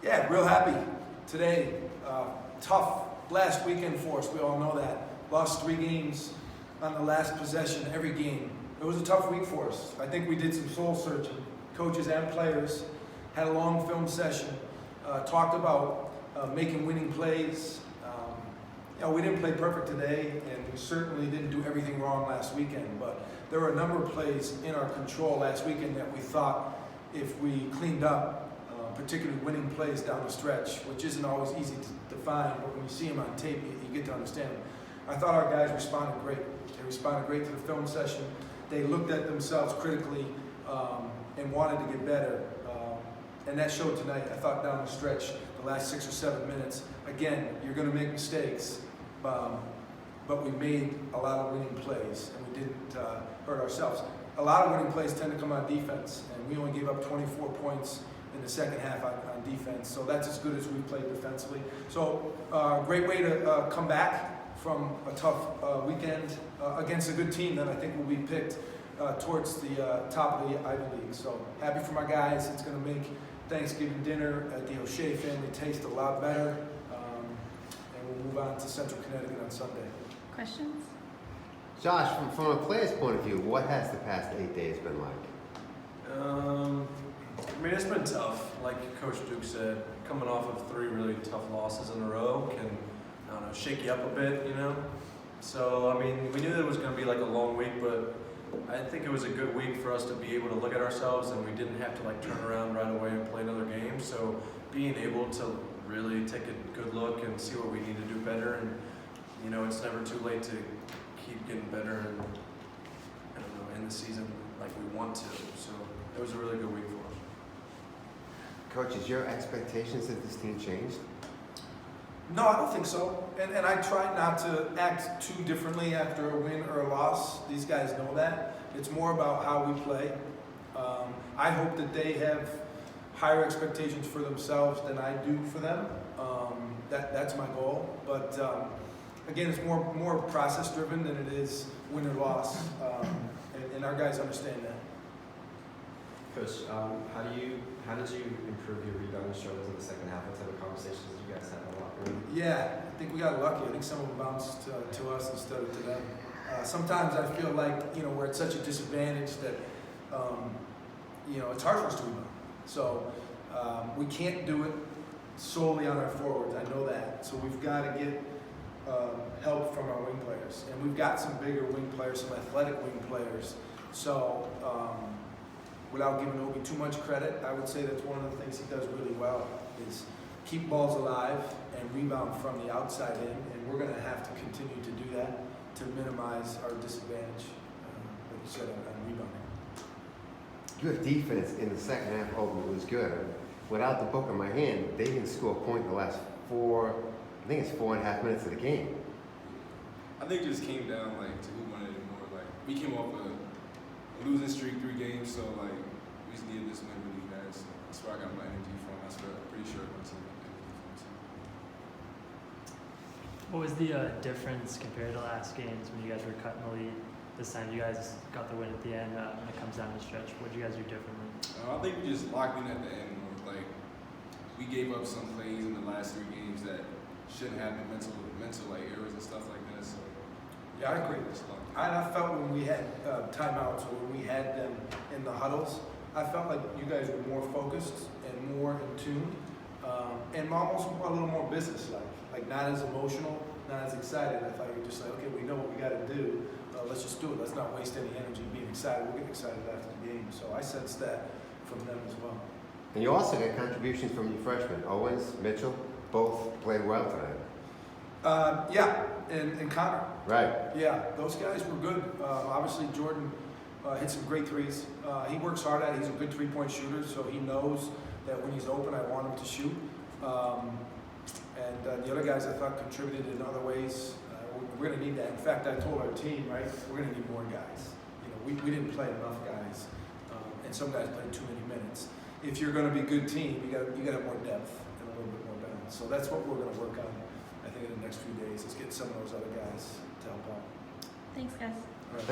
Yeah, real happy today. Tough last weekend for us. We all know that. Lost 3 games on the last possession every game. It was a tough week for us. I think we did some soul searching. Coaches and players had a long film session. Talked about making winning plays. We didn't play perfect today, and we certainly didn't do everything wrong last weekend. But there were a number of plays in our control last weekend that we thought if we cleaned up, particularly winning plays down the stretch, which isn't always easy to find, but when you see them on tape, you get to understand them. I thought our guys responded great. They responded great to the film session. They looked at themselves critically and wanted to get better. And that showed tonight. I thought down the stretch, the last 6 or 7 minutes, again, you're going to make mistakes, but we made a lot of winning plays, and we didn't hurt ourselves. A lot of winning plays tend to come on defense, and we only gave up 24 points in the second half on defense, so that's as good as we played defensively. So great way to come back from a tough weekend against a good team that I think will be picked towards the top of the Ivy League. So happy for my guys. It's going to make Thanksgiving dinner at the O'Shea family taste a lot better, and we'll move on to Central Connecticut on Sunday. Questions? Josh, from a player's point of view, what has the past 8 days been like? I mean, it's been tough. Like Coach Duke said, coming off of 3 really tough losses in a row can, shake you up a bit, So, I mean, we knew that it was going to be like a long week, but I think it was a good week for us to be able to look at ourselves, and we didn't have to turn around right away and play another game. So being able to really take a good look and see what we need to do better, and it's never too late to keep getting better and end the season like we want to. So it was a really good week for us. Coach, is your expectations of this team changed? No, I don't think so. And I try not to act too differently after a win or a loss. These guys know that. It's more about how we play. I hope that they have higher expectations for themselves than I do for them. That's my goal. But again, it's more process driven than it is win or loss. And our guys understand that. Coach, how did you improve your rebounding struggles in the second half? What type of conversations did you guys have in the locker room? Yeah, I think we got lucky. I think some of them bounced to us instead of to them. Sometimes I feel like we're at such a disadvantage that it's hard for us to rebound. So we can't do it solely on our forwards. I know that. So we've got to get help from our wing players, and we've got some bigger wing players, some athletic wing players. So. Without giving Obi too much credit, I would say that's one of the things he does really well is keep balls alive and rebound from the outside in, and we're going to have to continue to do that to minimize our disadvantage, like you said, on rebounding. Your defense in the second half was good. Without the book in my hand, they didn't score a point in the last 4.5 minutes of the game. I think it just came down to who wanted it more. We came off a losing streak 3 games, so we just needed this win really bad. So that's where I got my energy from. That's where I'm pretty sure my team got energy from too. What was the difference compared to last games when you guys were cutting the lead? This time you guys got the win at the end when it comes down the stretch. What did you guys do differently? I think we just locked in at the end. We gave up some plays in the last 3 games that shouldn't have been mental errors and stuff like that. So yeah, I agree. I felt when we had timeouts or when we had them in the huddles, I felt like you guys were more focused and more in tune, and almost a little more business-like, not as emotional, not as excited. I thought you were just okay, we know what we got to do. Let's just do it. Let's not waste any energy being excited. We'll get excited after the game. So I sensed that from them as well. And you also got contributions from your freshmen, Owens, Mitchell, both played well tonight. Yeah, and Connor. Right. Yeah, those guys were good. Obviously, Jordan hit some great threes. He works hard at it. He's a good three-point shooter, so he knows that when he's open, I want him to shoot. And the other guys, I thought, contributed in other ways. We're going to need that. In fact, I told our team, right, we're going to need more guys. We didn't play enough guys, and some guys played too many minutes. If you're going to be a good team, you got to have more depth and a little bit more balance. So that's what we're going to work on. I think in the next few days is get some of those other guys to help out. Thanks, guys. All right.